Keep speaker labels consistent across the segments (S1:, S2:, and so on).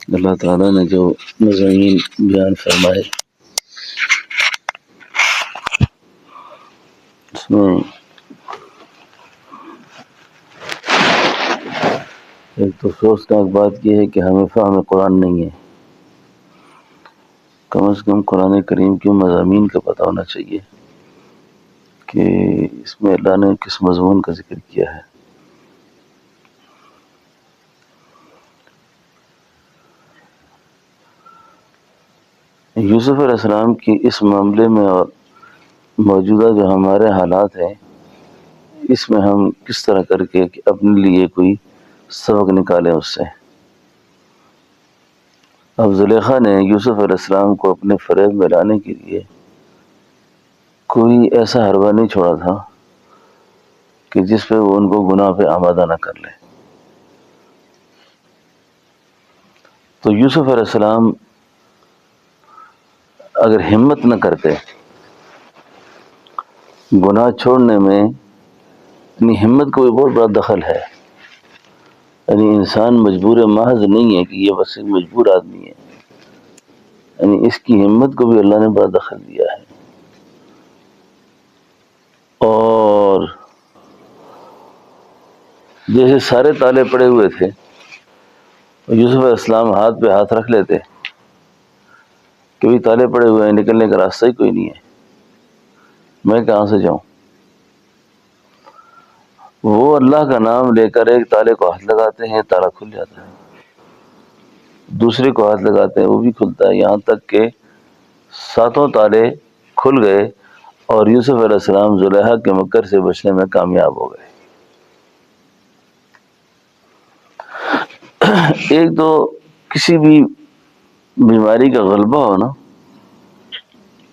S1: اللہ تعالیٰ نے جو مضامین بیان فرمائے اس میں ایک تو افسوسناک بات یہ ہے کہ ہمیں فہم قرآن نہیں ہے. کم از کم قرآن کریم کے مضامین کا پتہ ہونا چاہیے کہ اس میں اللہ نے کس مضمون کا ذکر کیا ہے. یوسف علیہ السلام کی اس معاملے میں اور موجودہ جو ہمارے حالات ہیں اس میں ہم کس طرح کر کے اپنے لیے کوئی سبق نکالیں اس سے. اب زلیخا نے یوسف علیہ السلام کو اپنے فریب میں لانے کے لیے کوئی ایسا حربہ نہیں چھوڑا تھا کہ جس پہ وہ ان کو گناہ پہ آمادہ نہ کر لے. تو یوسف علیہ السلام اگر ہمت نہ کرتے گناہ چھوڑنے میں، یعنی ہمت کو بھی بہت بڑا دخل ہے. یعنی انسان مجبور محض نہیں ہے کہ یہ بس ایک مجبور آدمی ہے، یعنی اس کی ہمت کو بھی اللہ نے بڑا دخل دیا ہے. اور جیسے سارے تالے پڑے ہوئے تھے یوسف علیہ السلام ہاتھ پہ ہاتھ رکھ لیتے کہ بھی تالے پڑے ہوئے ہیں، نکلنے کا راستہ ہی کوئی نہیں ہے، میں کہاں سے جاؤں. وہ اللہ کا نام لے کر ایک تالے کو ہاتھ لگاتے ہیں، تالا کھل جاتا ہے. دوسرے کو ہاتھ لگاتے ہیں، وہ بھی کھلتا ہے، یہاں تک کہ 7 تالے کھل گئے اور یوسف علیہ السلام زلیخا کے مکر سے بچنے میں کامیاب ہو گئے. ایک تو کسی بھی بیماری کا غلبہ ہو نا،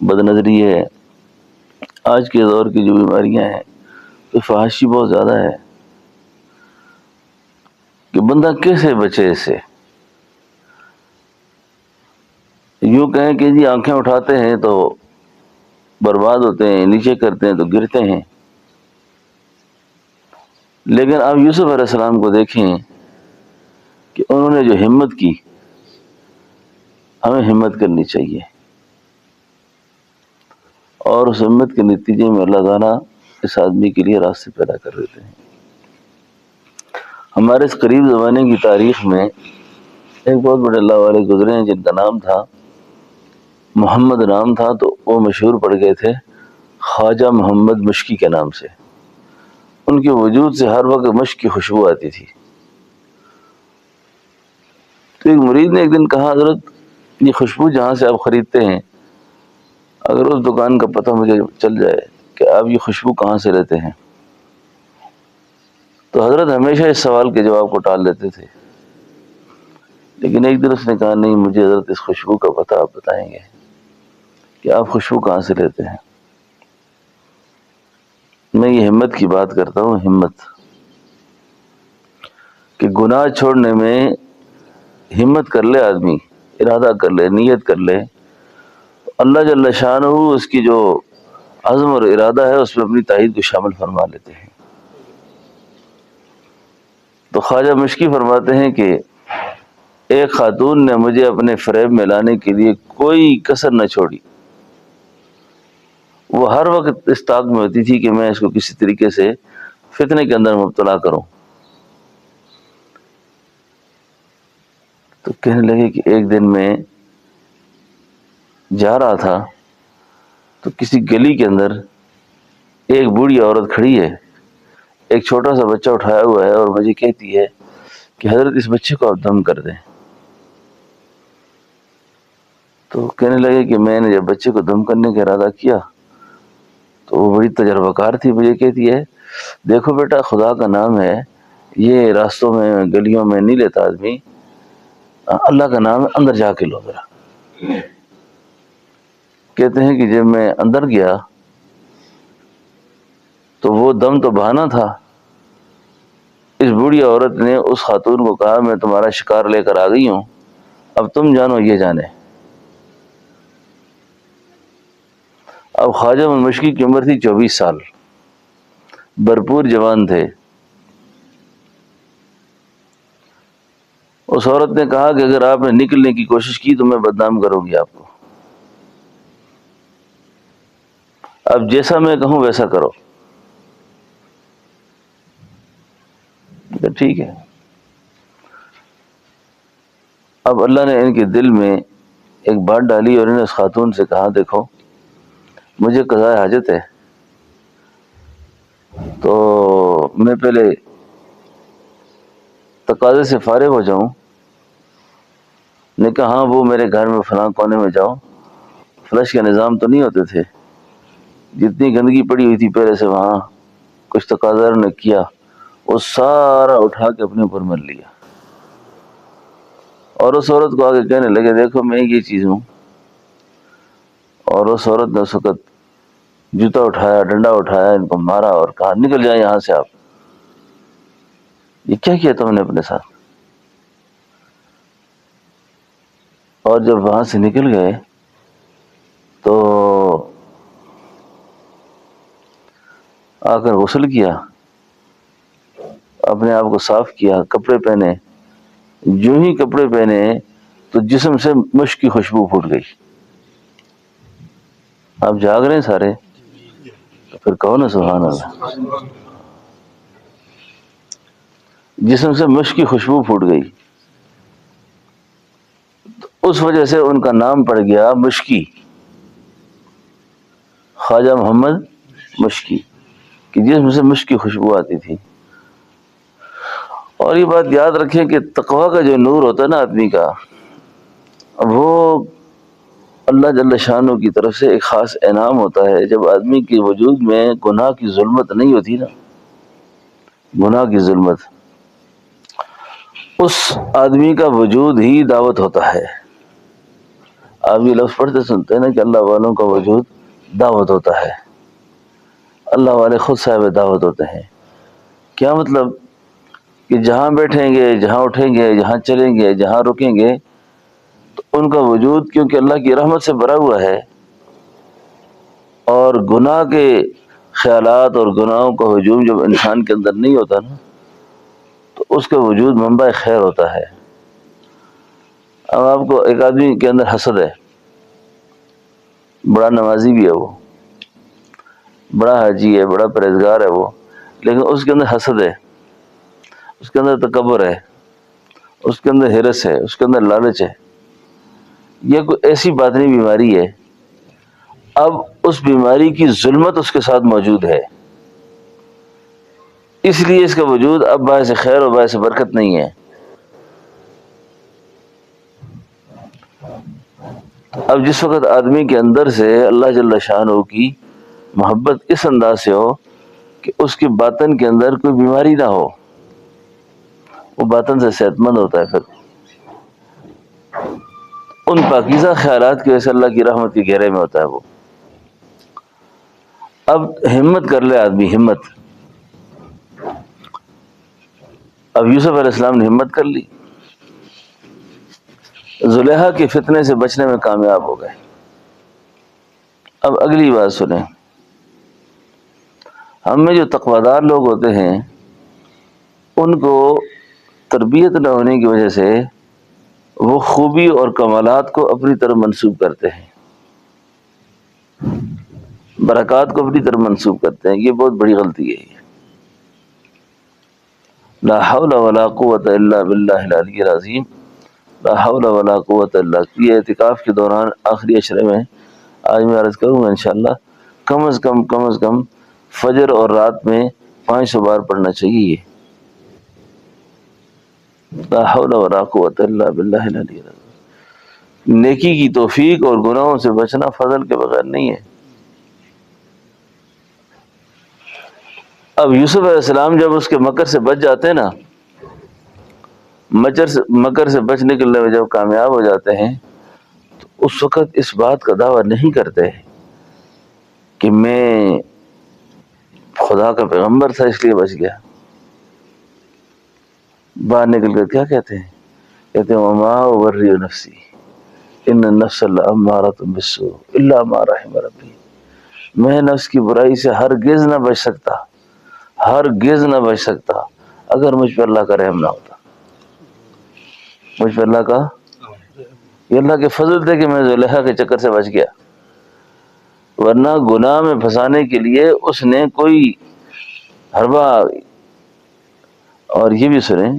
S1: بد نظری ہے، آج کے دور کی جو بیماریاں ہیں تو فحاشی بہت زیادہ ہے کہ بندہ کیسے بچے اس سے. یوں کہیں کہ جی آنکھیں اٹھاتے ہیں تو برباد ہوتے ہیں، نیچے کرتے ہیں تو گرتے ہیں. لیکن آپ یوسف علیہ السلام کو دیکھیں کہ انہوں نے جو ہمت کی، ہمیں ہمت کرنی چاہیے. اور اس ہمت کے نتیجے میں اللہ تعالیٰ اس آدمی کے لیے راستے پیدا کر دیتے ہیں. ہمارے اس قریب زمانے کی تاریخ میں ایک بہت بڑے اللہ والے گزرے ہیں جن کا نام تھا محمد، نام تھا تو وہ مشہور پڑ گئے تھے خواجہ محمد مشکی کے نام سے. ان کے وجود سے ہر وقت مشک کی خوشبو آتی تھی. تو ایک مرید نے ایک دن کہا حضرت یہ خوشبو جہاں سے آپ خریدتے ہیں اگر اس دکان کا پتہ مجھے چل جائے کہ آپ یہ خوشبو کہاں سے لیتے ہیں. تو حضرت ہمیشہ اس سوال کے جواب کو ٹال دیتے تھے، لیکن ایک دن اس نے کہا نہیں، مجھے حضرت اس خوشبو کا پتہ آپ بتائیں گے کہ آپ خوشبو کہاں سے لیتے ہیں. میں یہ ہمت کی بات کرتا ہوں، ہمت کہ گناہ چھوڑنے میں ہمت کر لے آدمی، ارادہ کر لے، نیت کر لے، اللہ جل شانہ اس کی جو عزم اور ارادہ ہے اس میں اپنی تائید کو شامل فرما لیتے ہیں. تو خواجہ مشکی فرماتے ہیں کہ ایک خاتون نے مجھے اپنے فریب میں لانے کے لیے کوئی کسر نہ چھوڑی. وہ ہر وقت اس طاق میں ہوتی تھی کہ میں اس کو کسی طریقے سے فتنے کے اندر مبتلا کروں. تو کہنے لگے کہ ایک دن میں جا رہا تھا تو کسی گلی کے اندر ایک بوڑھی عورت کھڑی ہے، ایک چھوٹا سا بچہ اٹھایا ہوا ہے اور مجھے کہتی ہے کہ حضرت اس بچے کو آپ دم کر دیں. تو کہنے لگے کہ میں نے جب بچے کو دم کرنے کا ارادہ کیا تو وہ بڑی تجربہ کار تھی، مجھے کہتی ہے دیکھو بیٹا خدا کا نام ہے، یہ راستوں میں گلیوں میں نہیں لیتا آدمی، اللہ کا نام ہے، اندر جا کے لو ذرا. کہتے ہیں کہ جب میں اندر گیا تو وہ دم تو بہانا تھا. اس بوڑھی عورت نے اس خاتون کو کہا میں تمہارا شکار لے کر آ گئی ہوں، اب تم جانو یہ جانے. اب خواجہ مشکی کی عمر تھی 24 سال، بھرپور جوان تھے. اس عورت نے کہا کہ اگر آپ نے نکلنے کی کوشش کی تو میں بدنام کروں گی آپ کو، اب جیسا میں کہوں ویسا کرو۔ ٹھیک ہے۔ اب اللہ نے ان کے دل میں ایک بات ڈالی اور انہوں نے اس خاتون سے کہا دیکھو مجھے قضاء حاجت ہے، تو میں پہلے تقاضے سے فارغ ہو جاؤں۔ نے کہا ہاں وہ میرے گھر میں فلاں کونے میں جاؤ، فلش کے نظام تو نہیں ہوتے تھے، جتنی گندگی پڑی ہوئی تھی پہلے سے وہاں کچھ تقاضا نے کیا، وہ سارا اٹھا کے اپنے اوپر مل لیا، اور اس عورت کو آگے کہنے لگے دیکھو میں یہ چیز ہوں۔ اور اس عورت نے اس وقت جوتا اٹھایا، ڈنڈا اٹھایا، ان کو مارا اور کہا نکل جائیں یہاں سے آپ، یہ کیا کیا تم نے اپنے ساتھ؟ اور جب وہاں سے نکل گئے تو آ کر غسل کیا، اپنے آپ کو صاف کیا، کپڑے پہنے، جو ہی کپڑے پہنے تو جسم سے مشک کی خوشبو پھوٹ گئی۔ آپ جاگ رہے ہیں سارے؟ پھر کہو نا سبحان اللہ۔ جسم سے مشک کی خوشبو پھوٹ گئی، اس وجہ سے ان کا نام پڑ گیا مشکی، خواجہ محمد مشکی، کہ جسم سے مشک کی خوشبو آتی تھی۔ اور یہ بات یاد رکھیں کہ تقویٰ کا جو نور ہوتا ہے نا آدمی کا، وہ اللہ جل شانہ کی طرف سے ایک خاص انعام ہوتا ہے۔ جب آدمی کے وجود میں گناہ کی ظلمت نہیں ہوتی نا، گناہ کی ظلمت، اس آدمی کا وجود ہی دعوت ہوتا ہے۔ آپ یہ لفظ پڑھتے سنتے ہیں نا کہ اللہ والوں کا وجود دعوت ہوتا ہے، اللہ والے خود صاحب دعوت ہوتے ہیں۔ کیا مطلب؟ کہ جہاں بیٹھیں گے، جہاں اٹھیں گے، جہاں چلیں گے، جہاں رکیں گے، تو ان کا وجود کیونکہ اللہ کی رحمت سے بھرا ہوا ہے، اور گناہ کے خیالات اور گناہوں کا ہجوم جب انسان کے اندر نہیں ہوتا نا، تو اس کا وجود منبع خیر ہوتا ہے۔ اب آپ کو ایک آدمی کے اندر حسد ہے، بڑا نمازی بھی ہے وہ، بڑا حاجی ہے، بڑا پرہیزگار ہے وہ، لیکن اس کے اندر حسد ہے، اس کے اندر تکبر ہے، اس کے اندر ہرس ہے، اس کے اندر لالچ ہے۔ یہ کوئی ایسی باطنی بیماری ہے، اب اس بیماری کی ظلمت اس کے ساتھ موجود ہے، اس لیے اس کا وجود اب باعث خیر اور باعث برکت نہیں ہے۔ اب جس وقت آدمی کے اندر سے اللہ جل شانہ کی محبت اس انداز سے ہو کہ اس کے باطن کے اندر کوئی بیماری نہ ہو، وہ باطن سے صحت مند ہوتا ہے، پھر ان پاکیزہ خیالات کی وجہ سے اللہ کی رحمت کے گھیرے میں ہوتا ہے وہ۔ اب ہمت کر لے آدمی، ہمت۔ اب یوسف علیہ السلام نے ہمت کر لی، زلیخا کے فتنے سے بچنے میں کامیاب ہو گئے۔ اب اگلی بات سنیں، ہم میں جو تقویدار لوگ ہوتے ہیں ان کو تربیت نہ ہونے کی وجہ سے وہ خوبی اور کمالات کو اپنی طرف منسوب کرتے ہیں، برکات کو اپنی طرف منسوب کرتے ہیں۔ یہ بہت بڑی غلطی ہے۔ لا حول ولا قوت الا باللہ العلی العظیم، لا حول ولا قوت الا۔ یہ اعتکاف کے دوران آخری عشرے میں آج میں عرض کروں گا انشاءاللہ، کم از کم فجر اور رات میں 500 بار پڑھنا چاہیے۔ لا حول ولا قوت الا باللہ العلی العظیم۔ نیکی کی توفیق اور گناہوں سے بچنا فضل کے بغیر نہیں ہے۔ اب یوسف علیہ السلام جب اس کے مکر سے بچ جاتے ہیں نا، مکر سے بچ نکلنے میں جب کامیاب ہو جاتے ہیں، تو اس وقت اس بات کا دعویٰ نہیں کرتے کہ میں خدا کا پیغمبر تھا اس لیے بچ گیا۔ باہر نکل کر کیا کہتے ہیں؟ کہتے ہیں وما ابرئ نفسی ان النفس لامارۃ بالسوء الا ما رحم ربی۔ میں نفس کی برائی سے ہرگز نہ بچ سکتا، ہرگز نہ بچ سکتا اگر مجھ پر اللہ کا رحم نہ ہوتا۔ مجھ پہ اللہ کا، یہ اللہ کے فضل تھے کہ میں زلیخا کے چکر سے بچ گیا، ورنہ گناہ میں پھنسانے کے لیے اس نے کوئی حربہ۔ اور یہ بھی سنیں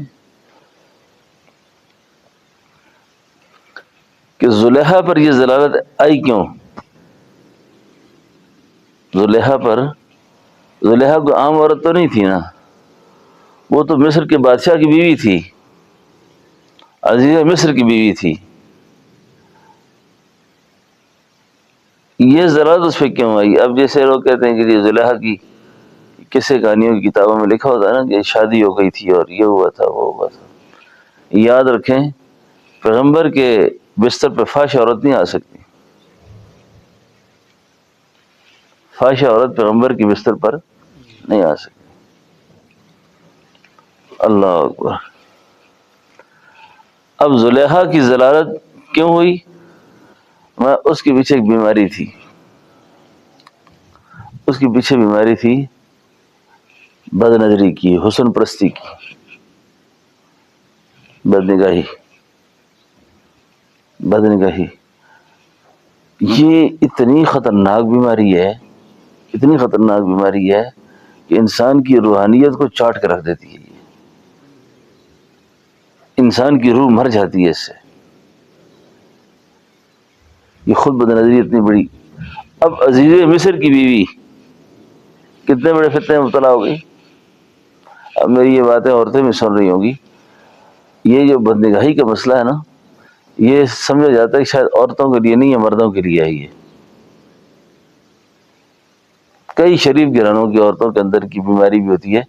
S1: کہ زلیخا پر یہ ضلالت آئی کیوں؟ زلیخا پر، زلیخا کوئی عام عورت تو نہیں تھی نا، وہ تو مصر کے بادشاہ کی بیوی تھی، عزیز مصر کی بیوی تھی۔ یہ ضلالت اس پہ کیوں آئی؟ اب جیسے لوگ کہتے ہیں کہ یہ زلیخا کی قصے کہانیوں کی کتابوں میں لکھا ہوتا ہے نا کہ شادی ہو گئی تھی اور یہ ہوا تھا وہ ہوا تھا۔ یاد رکھیں پیغمبر کے بستر پہ فاحش عورت نہیں آ سکتی، فاحش عورت پیغمبر کی بستر پر نہیں آ سکتی۔ اللہ اکبر۔ اب زلیخا کی ضلالت کیوں ہوئی؟ میں اس کے پیچھے ایک بیماری تھی، اس کے پیچھے بیماری تھی بد نظری کی، حسن پرستی کی، بد نگاہی، بد نگاہی۔ یہ اتنی خطرناک بیماری ہے، اتنی خطرناک بیماری ہے کہ انسان کی روحانیت کو چاٹ کے رکھ دیتی ہے، انسان کی روح مر جاتی ہے اس سے۔ یہ خود بد نظری اتنی بڑی۔ اب عزیز مصر کی بیوی کتنے بڑے فتنے میں مبتلا ہو گئی۔ اب میری یہ باتیں عورتیں بھی سن رہی ہوں گی، یہ جو بد نگاہی کا مسئلہ ہے نا، یہ سمجھا جاتا ہے کہ شاید عورتوں کے لیے نہیں ہے، مردوں کے لیے ہے۔ یہ کئی شریف گھرانوں کی عورتوں کے اندر کی بیماری بھی ہوتی ہے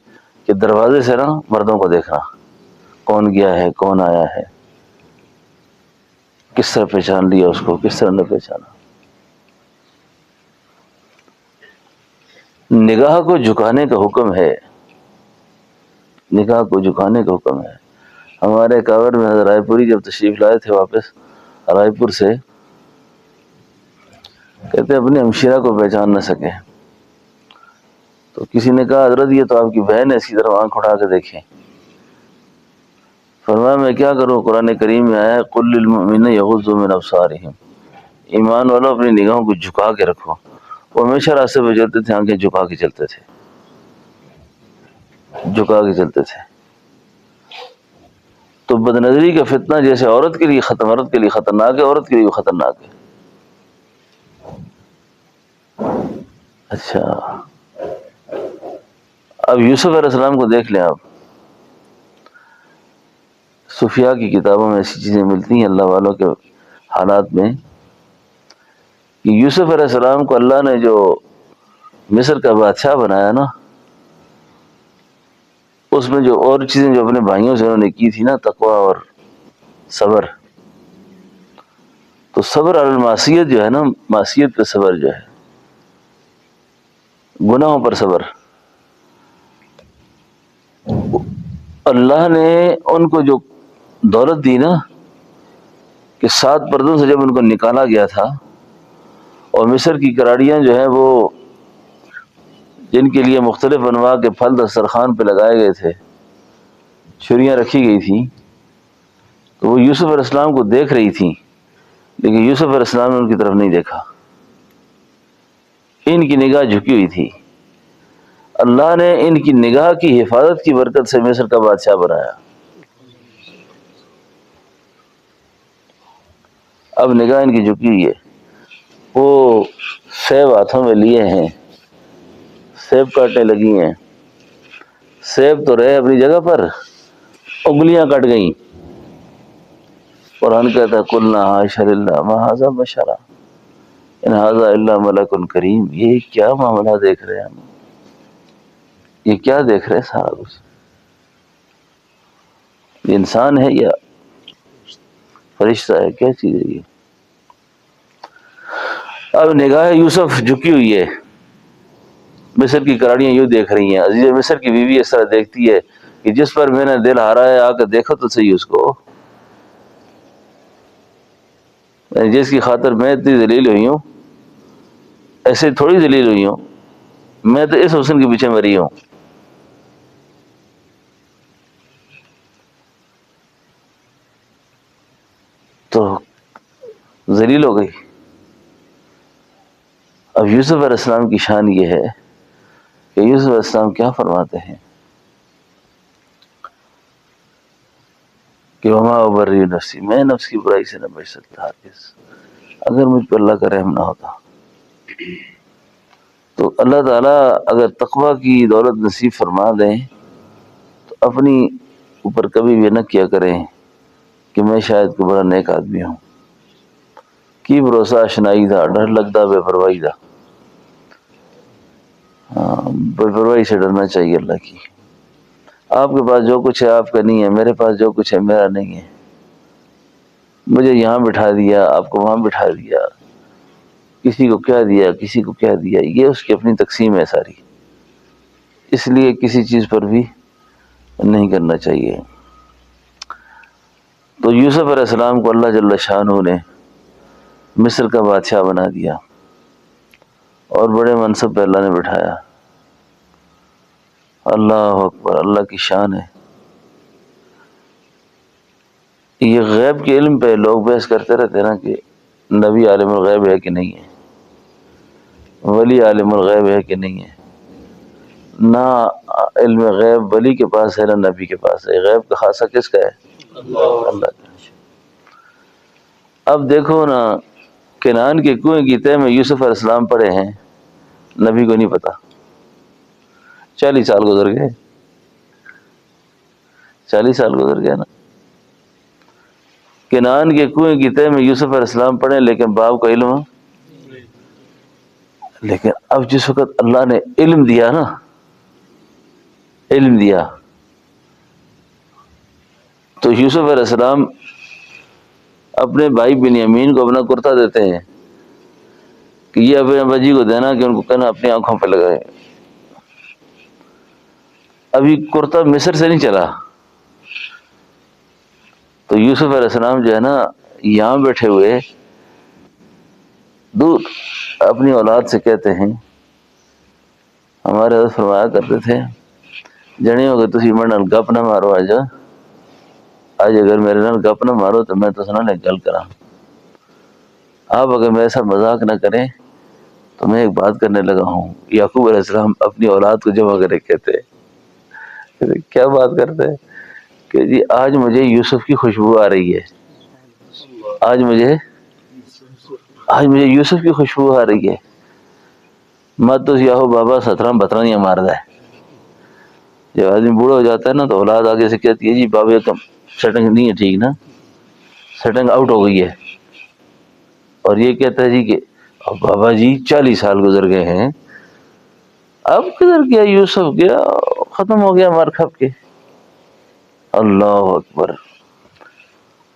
S1: کہ دروازے سے نا مردوں کو دیکھنا، کون گیا ہے، کون آیا ہے، کس طرح پہچان لیا اس کو، کس طرح نہ پہچانا۔ نگاہ کو جھکانے کا حکم ہے، نگاہ کو جھکانے کا حکم ہے۔ ہمارے کاوڑ میں حضرت رائے پوری جب تشریف لائے تھے واپس رائے پور سے، کہتے اپنی ہمشیرہ کو پہچان نہ سکے، تو کسی نے کہا حضرت یہ تو آپ کی بہن ہے، اسی طرح آنکھ اٹھا کے دیکھیں۔ فرمایا میں کیا کروں، قرآن کریم میں آیا ہے قل للمؤمنین یغضوا من ابصارہم، ایمان والوں اپنی نگاہوں کو جھکا کے رکھو۔ وہ ہمیشہ راستے پہ چلتے تھے آنکھیں جھکا کے چلتے تھے، جھکا کے چلتے تھے۔ تو بد نظری کا فتنہ جیسے عورت کے لیے خطرناک ہے، عورت کے لیے خطرناک ہے۔ اچھا اب یوسف علیہ السلام کو دیکھ لیں آپ، صوفیاء کی کتابوں میں ایسی چیزیں ملتی ہیں اللہ والوں کے حالات میں کہ یوسف علیہ السلام کو اللہ نے جو مصر کا بادشاہ بنایا نا، اس میں جو اور چیزیں جو اپنے بھائیوں سے انہوں نے کی تھی نا، تقوی اور صبر، تو صبر علی المعصیت جو ہے نا، معصیت پہ صبر جو ہے، گناہوں پر صبر، اللہ نے ان کو جو دولت دی نا کہ 7 پردوں سے جب ان کو نکالا گیا تھا اور مصر کی کراڑیاں جو ہیں وہ جن کے لیے مختلف انواع کے پھل دسترخوان پہ لگائے گئے تھے، چھریاں رکھی گئی تھیں، تو وہ یوسف علیہ السلام کو دیکھ رہی تھیں، لیکن یوسف علیہ السلام نے ان کی طرف نہیں دیکھا، ان کی نگاہ جھکی ہوئی تھی۔ اللہ نے ان کی نگاہ کی حفاظت کی برکت سے مصر کا بادشاہ بنایا۔ اب نگاہ ان کی جھکی ہوئی ہے، وہ سیب ہاتھوں میں لیے ہیں، سیب کاٹنے لگی ہیں، سیب تو رہے اپنی جگہ پر، انگلیاں کٹ گئیں۔ قرآن کہتا ہے قلنا حاشا للہ ما ھذا بشرا ان ھذا الا ملک کریم۔ یہ کیا معاملہ دیکھ رہے ہیں ہم، یہ کیا دیکھ رہے ہیں؟ سارا کچھ یہ انسان ہے یا فرشتہ ہے، کیا چیز ہے یہ؟ اب نگاہ یوسف جھکی ہوئی ہے، مصر کی کراڑیاں یوں دیکھ رہی ہیں۔ عزیز مصر کی بیوی اس طرح دیکھتی ہے کہ جس پر میں نے دل ہارا ہے آ کے دیکھو تو صحیح اس کو، جس کی خاطر میں اتنی ذلیل ہوئی ہوں، ایسے تھوڑی ذلیل ہوئی ہوں، میں تو اس حسن کے پیچھے مری ہوں۔ تو ذلیل ہو گئی۔ اب یوسف علیہ السلام کی شان یہ ہے کہ یوسف علیہ السلام کیا فرماتے ہیں کہ وما ابری نفسی، میں نفس کی برائی سے نہ بچ سکتا ہرگز، اگر مجھ پر اللہ کا رحم نہ ہوتا۔ تو اللہ تعالیٰ اگر تقوی کی دولت نصیب فرما دیں تو اپنی اوپر کبھی بھی نہ کیا کریں کہ میں شاید کوئی بڑا نیک آدمی ہوں، کی بھروسہ اشنائی تھا، ڈر لگتا بے پرواہی تھا۔ بے پرواہی سے ڈرنا چاہیے اللہ کی۔ آپ کے پاس جو کچھ ہے آپ کا نہیں ہے، میرے پاس جو کچھ ہے میرا نہیں ہے، مجھے یہاں بٹھا دیا، آپ کو وہاں بٹھا دیا، کسی کو کیا دیا، کسی کو کیا دیا، یہ اس کی اپنی تقسیم ہے ساری، اس لیے کسی چیز پر بھی نہیں کرنا چاہیے۔ تو یوسف علیہ السلام کو اللہ جل شانہ نے مصر کا بادشاہ بنا دیا اور بڑے منصب پہ اللہ نے بٹھایا۔ اللہ اکبر، اللہ کی شان ہے۔ یہ غیب کے علم پہ لوگ بحث کرتے رہتے ہیں نا کہ نبی عالم الغیب ہے کہ نہیں ہے، ولی عالم الغیب ہے کہ نہیں ہے۔ نہ علم غیب ولی کے پاس ہے نہ نبی کے پاس ہے، غیب کا خاصہ کس کا ہے؟ اللہ کا۔ اب دیکھو نا، کنعان کے کنویں کی تہ میں یوسف علیہ السلام پڑے ہیں، نبی کو نہیں پتا، 40 سال گزر گئے، 40 سال گزر گئے نا۔ کنعان کے کنویں کی تہ میں یوسف علیہ السلام پڑھے لیکن باپ کا علم، لیکن اب جس وقت اللہ نے علم دیا نا، علم دیا، تو یوسف علیہ السلام اپنے بھائی بنیامین کو اپنا کرتا دیتے ہیں کہ یہ اپنے ابا جی کو دینا کہ ان کو کہنا اپنی آنکھوں پہ لگائے۔ ابھی کرتا مصر سے نہیں چلا، تو یوسف علیہ السلام جو ہے نا یہاں بیٹھے ہوئے دور اپنی اولاد سے کہتے ہیں، ہمارے حضرت فرمایا کرتے تھے جنے ہو گے تسی میرے نال گپ نہ مارو، آج اگر میرے نال گپ نہ مارو تو میں تو نال ایک گل کراں، آپ اگر میرے ساتھ مذاق نہ کریں تو میں ایک بات کرنے لگا ہوں۔ یعقوب علیہ السلام اپنی اولاد کو جمع کرے کہتے کیا بات کرتے ہیں کہ جی آج مجھے یوسف کی خوشبو آ رہی ہے، آج مجھے یوسف کی خوشبو آ رہی ہے۔ مت تو یاہو بابا 17 مار ہے۔ جب آدمی بوڑھا ہو جاتا ہے نا تو اولاد آگے سے کہتی ہے جی بابے کا سیٹنگ نہیں ہے ٹھیک نا، سیٹنگ آؤٹ ہو گئی ہے، اور یہ کہتا ہے جی کہ بابا جی 40 سال گزر گئے ہیں، اب کدھر گیا یوسف، گیا ختم ہو گیا مار کھپ کے۔ اللہ اکبر۔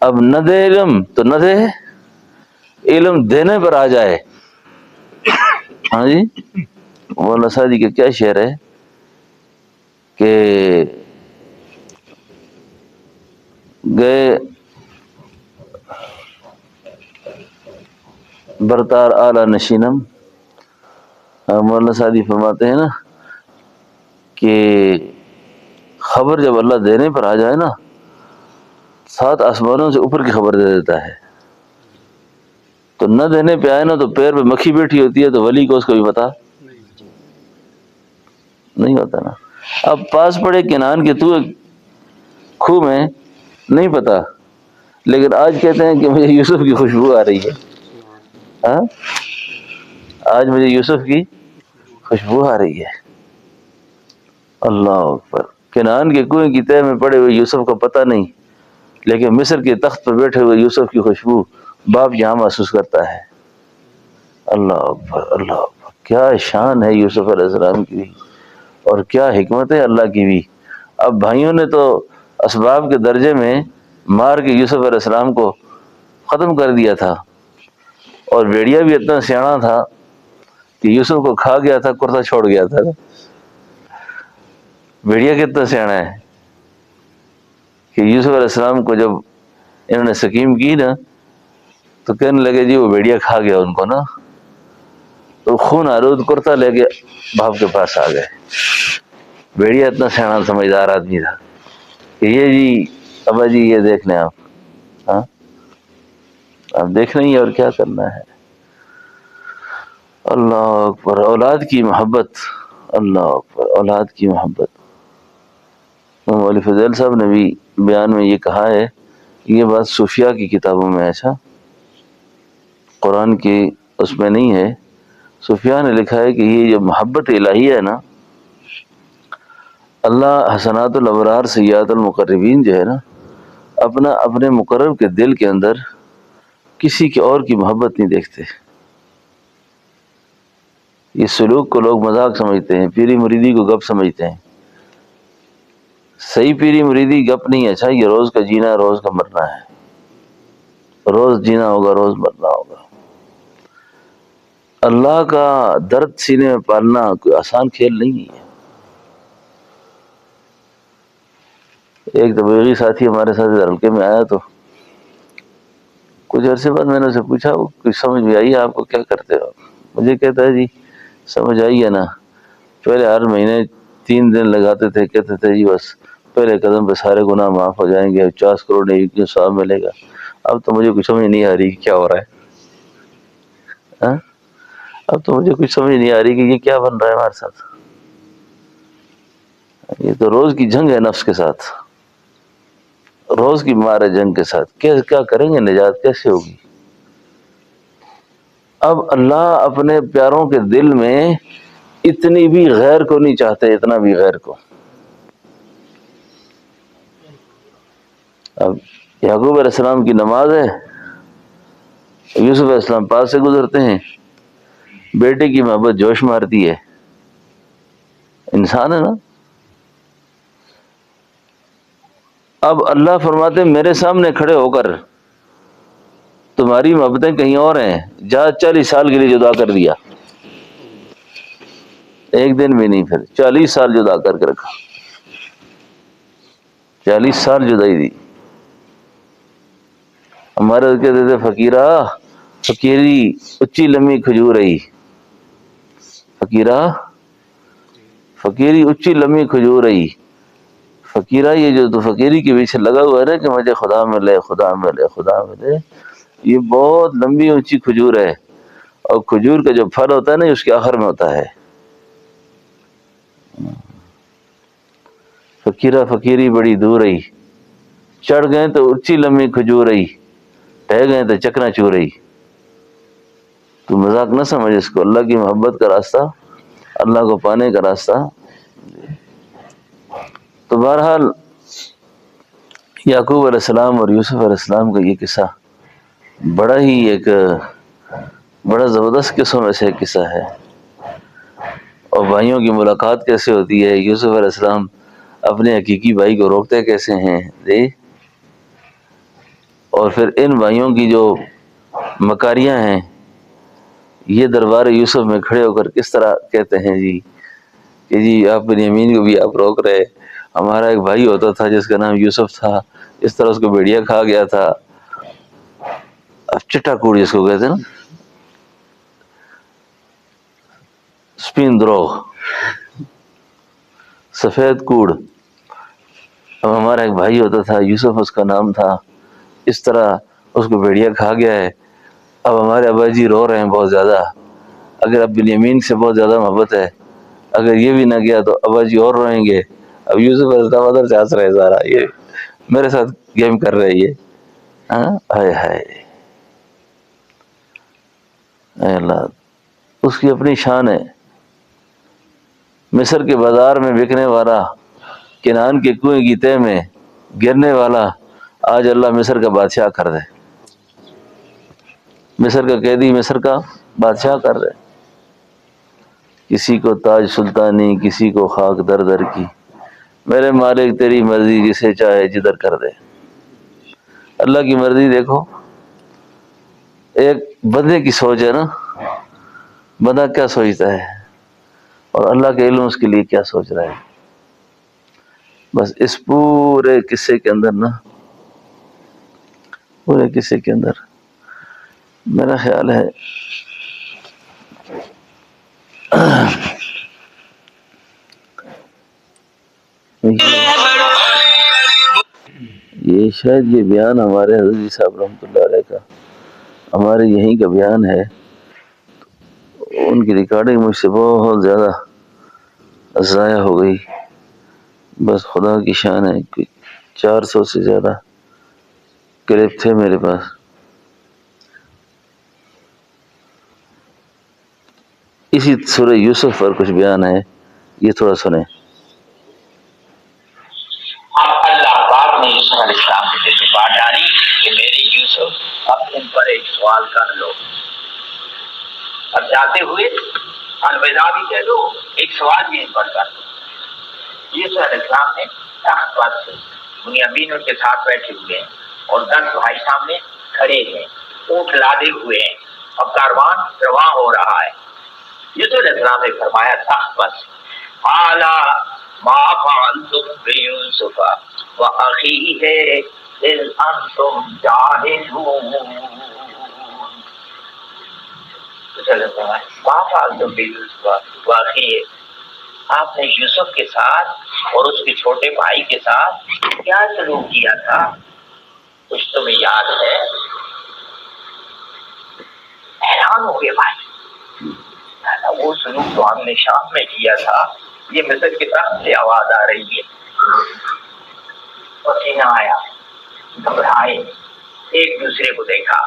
S1: اب نہ دے علم تو نہ دے، علم دینے پر آ جائے۔ ہاں جی، مولانا سعدی کا کیا شعر ہے کہ گئے برتار اعلی نشینم، مولانا سعدی فرماتے ہیں نا کہ خبر جب اللہ دینے پر آ جائے نا، 7 آسمانوں سے اوپر کی خبر دے دیتا ہے، تو نہ دینے پہ آئے نا تو پیر پہ مکھی بیٹھی ہوتی ہے تو ولی کو اس کو بھی پتا نہیں ہوتا نا۔ اب پاس پڑے کنعان کے تو کھو میں نہیں پتا، لیکن آج کہتے ہیں کہ مجھے یوسف کی خوشبو آ رہی ہے، ہاں آج مجھے یوسف کی خوشبو آ رہی ہے۔ اللہ اکبر۔ کنعان کے کنویں کی تہ میں پڑے ہوئے یوسف کو پتہ نہیں، لیکن مصر کے تخت پر بیٹھے ہوئے یوسف کی خوشبو باپ یہاں محسوس کرتا ہے۔ اللہ اکبر، اللہ اکبر۔ کیا شان ہے یوسف علیہ السلام کی بھی، اور کیا حکمت ہے اللہ کی بھی۔ اب بھائیوں نے تو اسباب کے درجے میں مار کے یوسف علیہ السلام کو ختم کر دیا تھا، اور بھیڑیا بھی اتنا سیاںا تھا کہ یوسف کو کھا گیا تھا، کرتا چھوڑ گیا تھا۔ بھیڑیا کتنا سیاںا ہے کہ یوسف علیہ السلام کو جب انہوں نے سکیم کی نا تو کہنے لگے جی وہ بھیڑیا کھا گیا ان کو نا، تو خون آلود کرتا لے کے باپ کے پاس آ گئے۔ بھیڑیا اتنا سیاںا سمجھدار آدمی تھا کہ یہ جی ابا جی یہ دیکھ لیں آپ، ہاں اب دیکھنا ہی ہے اور کیا کرنا ہے۔ اللہ اکبر، اولاد کی محبت، اللہ اکبر، اولاد کی محبت۔ مولوی فضیل صاحب نے بھی بیان میں یہ کہا ہے، یہ بات صوفیاء کی کتابوں میں، ایسا قرآن کی اس میں نہیں ہے۔ صوفیاء نے لکھا ہے کہ یہ جو محبت الہی ہے نا، اللہ حسنات الابرار سیئات المقربین جو ہے نا، اپنے مقرب کے دل کے اندر کسی کے اور کی محبت نہیں دیکھتے۔ یہ سلوک کو لوگ مذاق سمجھتے ہیں، پیری مریدی کو گپ سمجھتے ہیں۔ صحیح پیری مریدی گپ نہیں ہے، اچھا یہ روز کا جینا روز کا مرنا ہے، روز جینا ہوگا روز مرنا ہوگا۔ اللہ کا درد سینے میں پالنا کوئی آسان کھیل نہیں ہے۔ ایک تبلیغی ساتھی ہمارے ساتھ ہلکے میں آیا تو کچھ عرصے بعد میں نے اسے پوچھا، وہ کچھ سمجھ میں آئی آپ کو، کیا کرتے ہو؟ مجھے کہتا ہے جی سمجھ آئی ہے نا، پہلے ہر مہینے 3 دن لگاتے تھے، کہتے تھے جی بس پہلے قدم پہ سارے گناہ معاف ہو جائیں گے، 50 کروڑ نیکیوں ثواب ملے گا۔ اب تو مجھے کچھ سمجھ نہیں آ رہی کہ کیا ہو رہا ہے، ہاں؟ اب تو مجھے کچھ سمجھ نہیں آ رہی کہ یہ کیا بن رہا ہے ہمارے ساتھ۔ یہ تو روز کی جنگ ہے نفس کے ساتھ، روز کی مار ہے جنگ کے ساتھ، کیا کریں گے، نجات کیسے ہوگی؟ اب اللہ اپنے پیاروں کے دل میں اتنی بھی غیر کو نہیں چاہتے، اتنا بھی غیر کو۔ اب یعقوب علیہ السلام کی نماز ہے، یوسف علیہ السلام پاس سے گزرتے ہیں، بیٹے کی محبت جوش مارتی ہے، انسان ہے نا۔ اب اللہ فرماتے ہیں میرے سامنے کھڑے ہو کر تمہاری محبتیں کہیں اور ہیں، جا 40 سال کے لیے جدا کر دیا، ایک دن بھی نہیں، پھر 40 سال جدا کر کے رکھا، 40 سال جدائی دی۔ ہمارے کہتے تھے فقیرہ فقیری اچھی لمبی کھجور رہی، فقیرہ فقیری اچھی لمبی کھجور رہی، فقیرہ یہ جو تو فقیری کے پیچھے لگا ہوا ہے نا کہ مجھے خدا ملے خدا ملے خدا ملے، یہ بہت لمبی اونچی کھجور ہے، اور کھجور کا جو پھل ہوتا ہے نا اس کے آخر میں ہوتا ہے۔ فقیرہ فقیری بڑی دور رہی، چڑھ گئے تو اچھی لمبی کھجور رہی، ٹہ گئے تو چکنا چور رہی۔ تو مذاق نہ سمجھ اس کو، اللہ کی محبت کا راستہ، اللہ کو پانے کا راستہ۔ تو بہرحال یعقوب علیہ السلام اور یوسف علیہ السلام کا یہ قصہ بڑا زبردست قصوں میں سے ایک قصہ ہے۔ اور بھائیوں کی ملاقات کیسے ہوتی ہے، یوسف علیہ السلام اپنے حقیقی بھائی کو روکتے کیسے ہیں، اور پھر ان بھائیوں کی جو مکاریاں ہیں، یہ دربار یوسف میں کھڑے ہو کر کس طرح کہتے ہیں جی کہ جی آپ بنیامین کو بھی آپ روک رہے، ہمارا ایک بھائی ہوتا تھا جس کا نام یوسف تھا، اس طرح اس کو بھیڑیا کھا گیا تھا۔ اب چٹا کوڑ جس کو کہتے ہیں نا، سپین دروغ، سفید کوڑ، اب ہمارا ایک بھائی ہوتا تھا یوسف اس کا نام تھا، اس طرح اس کو بھیڑیا کھا گیا ہے، اب ہمارے ابا جی رو رہے ہیں بہت زیادہ، اگر اب بنیامین سے بہت زیادہ محبت ہے، اگر یہ بھی نہ گیا تو ابا جی اور روئیں گے۔ اب یوسف ادھر سے ہنس رہے، سارا یہ میرے ساتھ گیم کر رہے، یہ ہائے ہائے اے اللہ، اس کی اپنی شان ہے۔ مصر کے بازار میں بکنے والا، کنعان کے کنویں کی تہ میں گرنے والا، آج اللہ مصر کا بادشاہ کر دے، مصر کا قیدی مصر کا بادشاہ کر دے۔ کسی کو تاج سلطانی، کسی کو خاک در در کی، میرے مالک تیری مرضی، جسے چاہے جدھر کر دے۔ اللہ کی مرضی دیکھو، ایک بندے کی سوچ ہے نا، بندہ کیا سوچتا ہے اور اللہ کے علم اس کے لیے کیا سوچ رہا ہے۔ بس اس پورے قصے کے اندر نا، پورے قصے کے اندر میرا خیال ہے یہ شاید یہ بیان ہمارے حضرت صاحب رحمۃ اللہ علیہ کا ہمارے یہیں کا بیان ہے، ان کی ریکارڈنگ مجھ سے بہت زیادہ ضائع ہو گئی، بس خدا کی شان ہے کہ 400 سے زیادہ کلپ تھے میرے پاس۔ اسی سورہ یوسف پر کچھ بیان ہے، یہ تھوڑا سنیں۔
S2: اب اللہ پاک نے یوسف علیہ السلام سے جو بات ڈالی کہ میرے یوسف اب تم پر ایک سوال کر لو، اب جاتے ہوئے الوداع بھی کہہ دو، ایک سوال بھی ان پر کر دو۔ یوسف علیہ السلام نے تخت پر سے بنیامین ان کے ساتھ بیٹھے ہوئے ہیں اور 10 بھائی سامنے کھڑے ہیں، اونٹ لادے ہوئے ہیں، اب کاروان رواں ہو رہا ہے۔ یوسف علیہ السلام نے فرمایا تخت پر سے، اعلیٰ ما فعلتم بیوسف واخیہ اذ انتم جاہلون۔ ما فعلتم بیوسف واخیہ، آپ نے یوسف کے ساتھ اور اس کے چھوٹے بھائی کے ساتھ کیا سلوک کیا تھا، کچھ تمہیں یاد ہے؟ حیران ہو گئے بھائی، وہ سلوک تو ہم نے شام میں کیا تھا، یہ مصر کی طرف سے آواز آ رہی ہے۔ پسینہ آیا، گھبرائے، ایک دوسرے کو دیکھا۔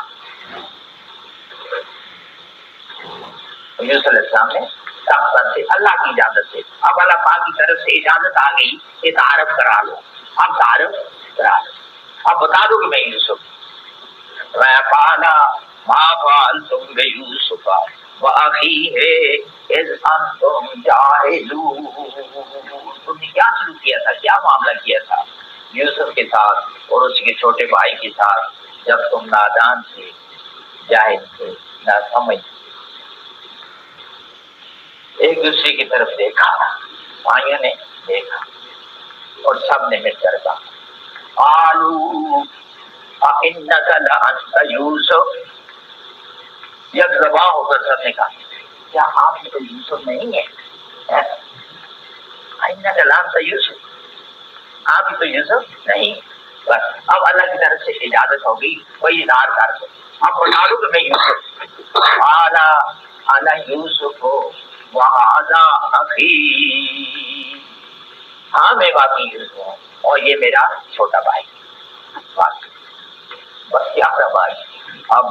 S2: یوسف علیہ السلام نے طاقت سے اللہ کی اجازت سے، اب اللہ پاک کی طرف سے اجازت آ گئی کہ تعارف کرا لو، اب تعارف کرا لو، اب بتا دو کہ میں یوسف پانا ما فعلتم بیوسف واخیہ اذ انتم جاہلون، تم نے کیا سلوک کیا تھا، کیا معاملہ کیا تھا یوسف کے ساتھ اور اس کے چھوٹے بھائی کے ساتھ جب تم نادان تھے، جاہل تھے، ناسمجھ۔ ایک دوسرے کی طرف دیکھا، بھائیوں نے دیکھا اور سب نے مل کر کہا قالوا اِنَّكَ لَأَنْتَ یوسف، یک زباں ہو کر سب نے کہا کیا آپ ہی تو یوسف نہیں ہے؟ اِنَّكَ لَأَنْتَ یوسف، آپ ہی تو یوسف نہیں۔ بس اب اللہ کی طرف سے اجازت ہو گئی، کوئی اظہار کر دو، اب بتا دو کہ میں یوسف۔ قال انا یوسف وہذا اخی، ہاں میں واقعی یوسف ہوں اور یہ میرا چھوٹا بھائی۔ بس کیا تھا بھائی، اب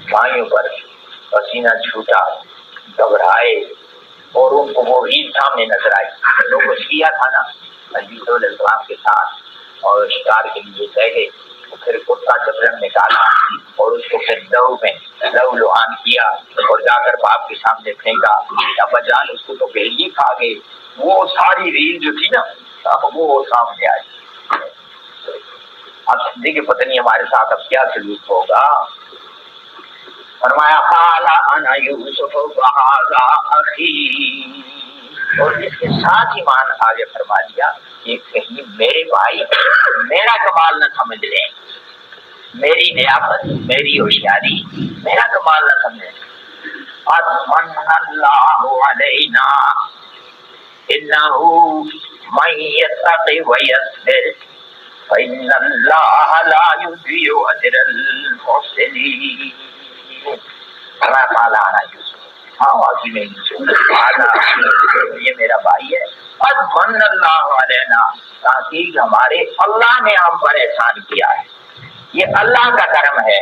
S2: بھائیوں پر پسینہ چھوٹا، گھبرائے، اور ان کو وہ عید سامنے نظر آئی جو کچھ کیا تھا نا یوسف علیہ السلام کے ساتھ، اور شکار کے لیے گئے، پھر کتا جبرن نکالا اور اس کو پھر لو میں لو لوہان کیا اور جا کر باپ کے سامنے پھینکا، ابا جان اس کو تو بھیڑیے کھا گئے، وہ ساری ریل جو تھی نا اب وہ سامنے آئی۔ اب دیکھیے پتہ نہیں ہمارے ساتھ اب کیا سلوک ہوگا۔ فرمایا قال انا یوسف وہذا اخی، اور اس کے ساتھ ہی مان آگے فرما دیا کہ کہیں میرے بھائی میرا کمال نہ سمجھ لیں، میری نیابت، میری ہوشیاری، میرا کمال نہ سمجھیں۔ قد من اللہ علینا انہ من یتق ویصبر فإن اللہ لا یضیع اجر المحسنین۔ ہاں واقعی میں یہ میرا بھائی ہے۔ قد من اللہ علینا، تحقیق ہمارے اللہ نے ہم پر احسان کیا ہے، یہ اللہ کا کرم ہے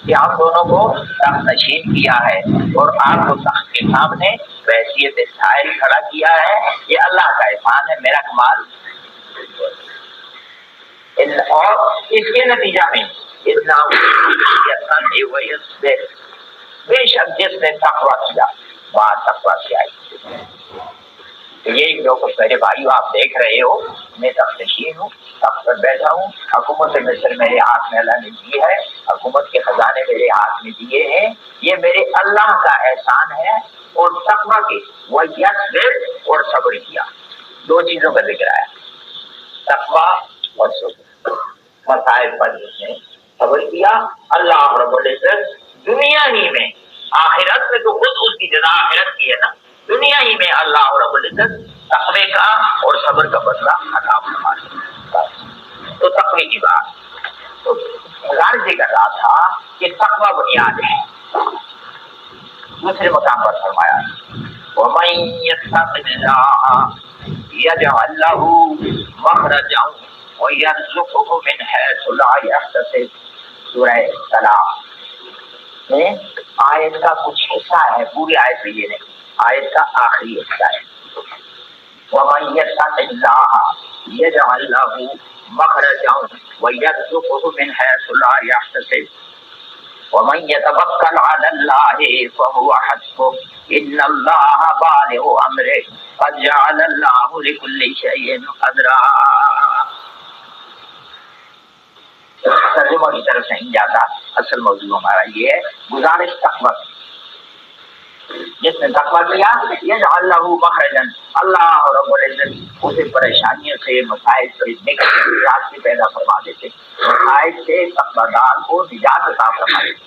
S2: کہ ہم دونوں کو تخت نشین کیا ہے اور آپ کو تخت کے سامنے بحیثیت سائل کھڑا کیا ہے، یہ اللہ کا احسان ہے، میرا کمال۔ اور اس کے نتیجہ میں بے شک جس نے تقویٰ کیا بات تقویٰ سے آئی۔ تو یہ جو کچھ میرے بھائیو آپ دیکھ رہے ہو، میں تخت نشین ہوں، تخت پر بیٹھا ہوں، حکومت مصر میرے ہاتھ میں اللہ نے دی ہے، حکومت کے خزانے میرے ہاتھ میں دیے ہیں، یہ میرے اللہ کا احسان ہے۔ اور تقویٰ کی وَيَصْبِرْ، اور صبر کیا، دو چیزوں کا ذکر آیا، تقویٰ اور صبر۔ مسائل پر جس نے صبر کیا، اللہ رب العزت دنیا ہی میں، آخرت میں تو خود اس کی جزا آخرت کی ہے نا، دنیا ہی میں اللہ رب العزت تقوی کا اور صبر کا بدلہ عطا فرماتا ہے۔ تو تقوی کی بات، تو غرض کر رہا تھا کہ تقوی بنیاد ہے. دوسرے مقام پر فرمایا وَمَن يَتَّقِ اللَّهَ يَجْعَل لَّهُ مَخْرَجًا وَيَرْزُقْهُ مِنْ حَيْثُ لَا يَحْتَسِبُ. سورہ طلاق میں آیت کا کچھ حصہ ہے، پوری آیت میں یہ نہیں، آیت کا آخری حصہ ہے. وَمَن يَتَّقِ اللَّهَ يَجْعَل لَّهُ مَخْرَجًا وَيَرْزُقْهُ مِنْ حَيْثُ لَا يَحْتَسِبُ. وَمَن يَتَوَكَّلْ عَلَى اللَّهِ فَهُوَ حَسْبُهُ إِنَّ اللَّهَ بَالِغُ أَمْرِهِ قَدْ جَعَلَ اللَّهُ لِكُلِّ شَيْءٍ قَدْرًا. ترجمہ کی طرف سے نہیں جاتا، اصل موضوع ہمارا یہ ہے گزارش تقوی. جس نے تقوی کیا یجعل له مخرجا، اللہ رب العزت اسے پریشانیوں سے مسائل سے نکلنے کے راستے پیدا فرما دیتے، مسائل سے تقوی دار کو نجات عطا فرما دیتے.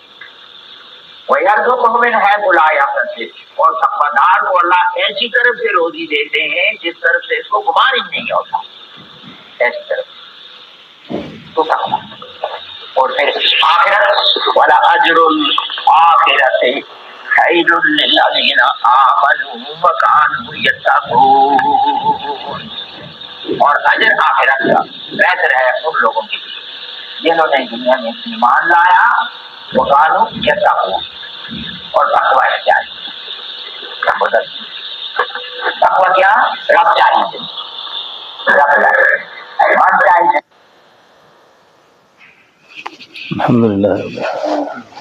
S2: وَيَرْزُقْهُ مِنْ حَيْثُ لَا يَحْتَسِبُ، اور تقوی دار کو اللہ ایسی طرف سے روزی دیتے ہیں جس طرف سے اس کو گمان ہی نہیں ہوتا، ایسی طرف تو تقوی. اور پھر آخرت وَلَأَجْرُ الْآخِرَةِ خَيْرٌ لِّلَّذِينَ آمَنُوا وَكَانُوا يَتَّقُونَ. اور اجر آخرت کا بہتر ہے ان لوگوں کے لیے جنہوں نے دنیا میں ایمان لایا، وَكَانُوا يَتَّقُونَ، اور تقوی اختیار کیا. تقوی کیا؟ رب چاہیے، رب چاہیے.
S1: الحمدللہ.